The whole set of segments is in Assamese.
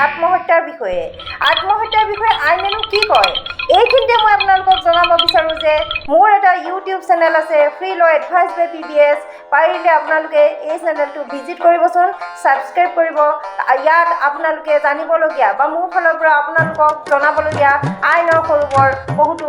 আত্মহত্যাৰ বিষয়ে আইনেনো কি কয় এইখিনিতে মই আপোনালোকক জনাব বিচাৰোঁ যে মোৰ এটা ইউটিউব চেনেল আছে ফ্ৰী ল' এডভাইচ বাই PBS পাৰিলে আপোনালোকে এই চেনেলটো ভিজিট কৰিবচোন ছাবস্ক্ৰাইব কৰিব ইয়াত আপোনালোকে জানিবলগীয়া বা মোৰ ফালৰ পৰা আপোনালোকক জনাবলগীয়া আইনৰ সৰু বৰ বহুতো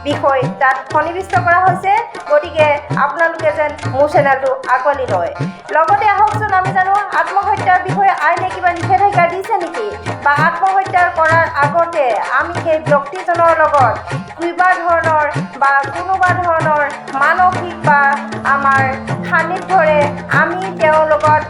বিষয় তাত সন্নিৱিষ্ট কৰা হৈছে গতিকে আপোনালোকে যেন মোৰ চেনেলটো আঁকোৱালি লয় লগতে আহকচোন আমি জানো আত্মহত্যাৰ বিষয়ে আইনে কিবা নিষেধাজ্ঞা দিছে নেকি বা আত্মহত্যা কৰাৰ আগতে আমি সেই ব্যক্তিজনৰ লগত কিবা ধৰণৰ বা কোনোবা ধৰণৰ মানসিক বা আমাৰ সান্নিধ্যৰে আমি তেওঁৰ লগত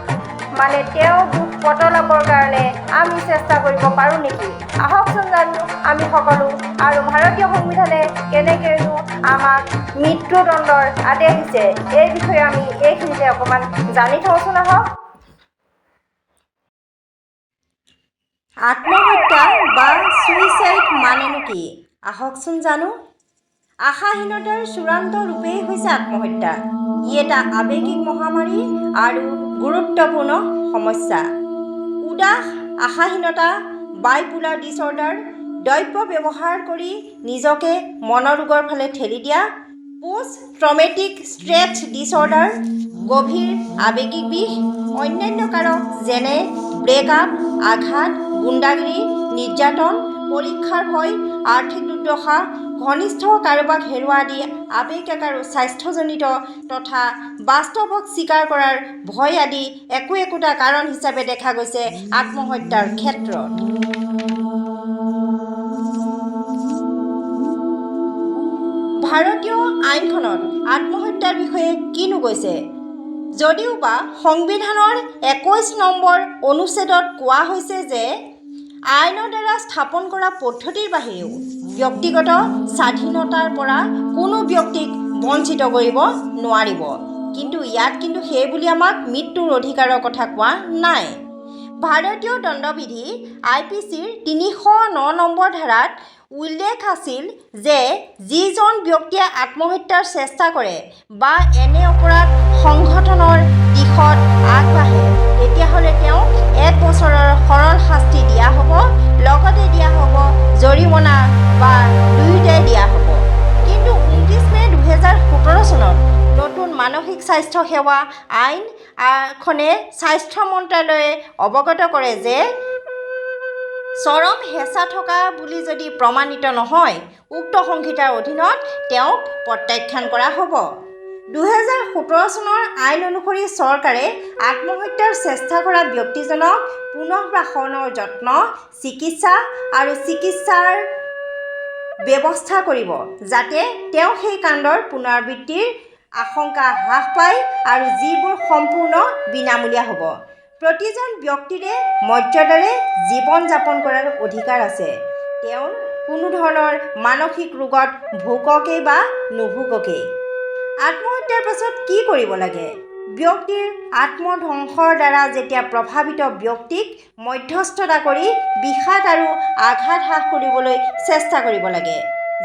মানে তেওঁ দুখ পতলাবৰ কাৰণে আমি চেষ্টা কৰিব পাৰোঁ নেকি আহকচোন জানো আমি সকলো আৰু ভাৰতীয় সংবিধানে কেনেকৈনো আমাক মৃত্যুদণ্ডৰ আদেশ দিছে এই বিষয়ে আমি এইখিনিতে অকণমান জানি থওঁচোন আহক আত্মহত্যা বা সুইচাইড মানেনো কি আহকচোন জানো আশাহীনতাৰ চূড়ান্ত ৰূপেই হৈছে আত্মহত্যা ই এটা আৱেগিক মহামাৰী আৰু গুৰুত্বপূৰ্ণ সমস্যা উদাস আশাহীনতা বাইপোলাৰ ডিছঅৰ্ডাৰ দ্ৰব্য ব্যৱহাৰ কৰি নিজকে মনোৰোগৰ ফালে ঠেলি দিয়া পোষ্ট ট্ৰমেটিক ষ্ট্ৰেছ ডিছঅৰ্ডাৰ গভীৰ আৱেগিক বিষ অন্যান্য কাৰক যেনে ব্ৰেকআপ আঘাত গুণ্ডাগিৰি নিৰ্যাতন পৰীক্ষাৰ ভয় আৰ্থিক দুৰ্দশা ঘনিষ্ঠ কাৰোবাক হেৰুৱা আদি আৱেগিক আৰু স্বাস্থ্যজনিত তথা বাস্তৱক স্বীকাৰ কৰাৰ ভয় আদি একোটা কাৰণ হিচাপে দেখা গৈছে আত্মহত্যাৰ ক্ষেত্ৰত ভাৰতীয় আইনখনত আত্মহত্যাৰ বিষয়ে কিনো কৈছে যদিওবা সংবিধানৰ 21 নম্বৰ অনুচ্ছেদত কোৱা হৈছে যে আইনৰ দ্বাৰা স্থাপন কৰা পদ্ধতিৰ বাহিৰেও ব্যক্তিগত স্বাধীনতাৰ পৰা কোনো ব্যক্তিক বঞ্চিত কৰিব নোৱাৰিব কিন্তু ইয়াত সেই বুলি আমাক মৃত্যুৰ অধিকাৰৰ কথা কোৱা নাই ভাৰতীয় দণ্ডবিধি IPCৰ 309 নম্বৰ ধাৰাত উল্লেখ আছিল যে যিজন ব্যক্তিয়ে আত্মহত্যাৰ চেষ্টা কৰে বা এনে অপৰাধ সংঘটনৰ দিশত আগবাঢ়ে তেতিয়াহ'লে তেওঁক 1 বছৰৰ সৰল শাস্তি দিয়া হ'ব লগতে দিয়া হ'ব জৰিমনা বা দুয়োটাই দিয়া হ'ব কিন্তু 29 মে 2017 চনত নতুন মানসিক স্বাস্থ্য সেৱা আইনখনে স্বাস্থ্য মন্ত্ৰালয়ে অৱগত কৰে যে চৰম হেঁচা থকা বুলি যদি প্ৰমাণিত নহয় উক্ত সংহিতাৰ অধীনত তেওঁক প্ৰত্যাখ্যান কৰা হ'ব 2017 চনৰ আইন অনুসৰি চৰকাৰে আত্মহত্যাৰ চেষ্টা কৰা ব্যক্তিজনক পুনৰ্বাসনৰ যত্ন চিকিৎসা আৰু চিকিৎসাৰ ব্যৱস্থা কৰিব যাতে তেওঁ সেই কাণ্ডৰ পুনৰাবৃত্তিৰ আশংকা হ্ৰাস পায় আৰু যিবোৰ সম্পূৰ্ণ বিনামূলীয়া হ'ব প্ৰতিজন ব্যক্তিৰে মৰ্যাদাৰে জীৱন যাপন কৰাৰ অধিকাৰ আছে তেওঁৰ কোনো ধৰণৰ মানসিক ৰোগত ভোগকেই বা নুভোগকেই আত্মহত্যাৰ পাছত কি কৰিব লাগে ব্যক্তিৰ আত্মধ্বংসৰ দ্বাৰা যেতিয়া প্ৰভাৱিত ব্যক্তিক মধ্যস্থতা কৰি বিষাদ আৰু আঘাত হ্ৰাস কৰিবলৈ চেষ্টা কৰিব লাগে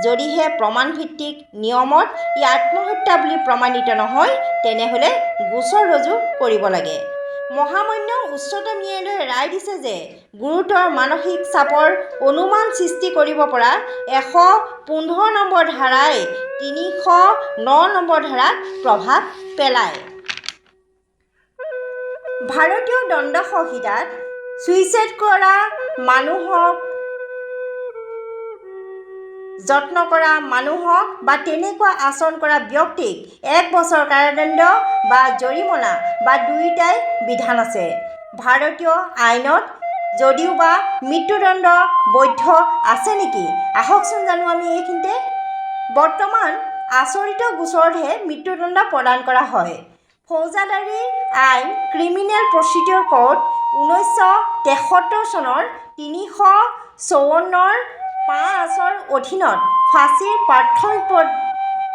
যদিহে প্ৰমাণভিত্তিক নিয়মত ই আত্মহত্যা বুলি প্ৰমাণিত নহয় তেনেহ'লে গোচৰ ৰুজু কৰিব লাগে মহামান্য উচ্চতম ন্যায়ালয়ে ৰায় দিছে যে গুৰুতৰ মানসিক চাপৰ অনুমান সৃষ্টি কৰিব পৰা 115 নম্বৰ ধাৰাই 309 নম্বৰ ধাৰাত প্ৰভাৱ পেলায় ভাৰতীয় দণ্ড সংহিতাত সুইচাইড কৰা মানুহক যত্ন কৰা মানুহক বা তেনেকুৱা আচৰণ কৰা ব্যক্তিক 1 বছৰ কাৰাদণ্ড বা জৰিমনা বা দুয়োটাই বিধান আছে ভাৰতীয় আইনত যদিওবা মৃত্যুদণ্ড বৈধ আছে নেকি আহকচোন জানো আমি এইখিনিতে বৰ্তমান আচৰিত গোচৰতহে মৃত্যুদণ্ড প্ৰদান কৰা হয় ফৌজদাৰী আইন ক্ৰিমিনেল প্ৰচিডিউৰ কোড 1973 চনৰ 354 5 অধীনত ফাঁচীৰ প্ৰাথমিক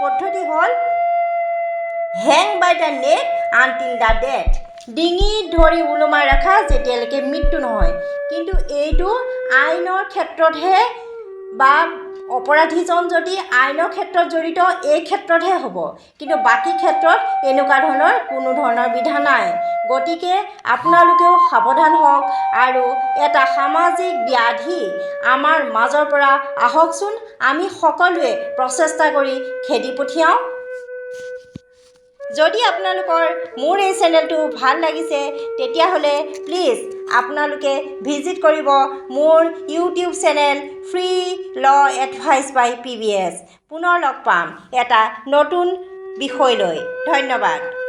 পদ্ধতি হ'ল hang by the neck until the death ডিঙিত ধৰি ওলোমাই ৰখা যেতিয়ালৈকে মৃত্যু নহয় কিন্তু এইটো আইনৰ ক্ষেত্ৰতহে বা অপৰাধীজন যদি আইনৰ ক্ষেত্ৰত জড়িত এই ক্ষেত্ৰতহে হ'ব, কিন্তু বাকী ক্ষেত্ৰত এনেকুৱা ধৰণৰ কোনো ধৰণৰ বিধান নাই। গতিকে আপোনালোকেও সাৱধান হওক আৰু এটা সামাজিক ব্যাধি আমাৰ মাজৰ পৰা আহকচোন, আমি সকলোৱে প্ৰচেষ্টা কৰি খেদি পঠিয়াওঁ। যদি আপোনালোকৰ মোৰ এই চেনেলটো ভাল লাগিছে তেতিয়াহ'লে প্লিজ আপোনালোকে ভিজিট কৰিব মোৰ ইউটিউব চেনেল ফ্ৰী ল' এডভাইচ বাই PBS। পুনৰ লগ পাম এটা নতুন বিষয় লৈ। ধন্যবাদ।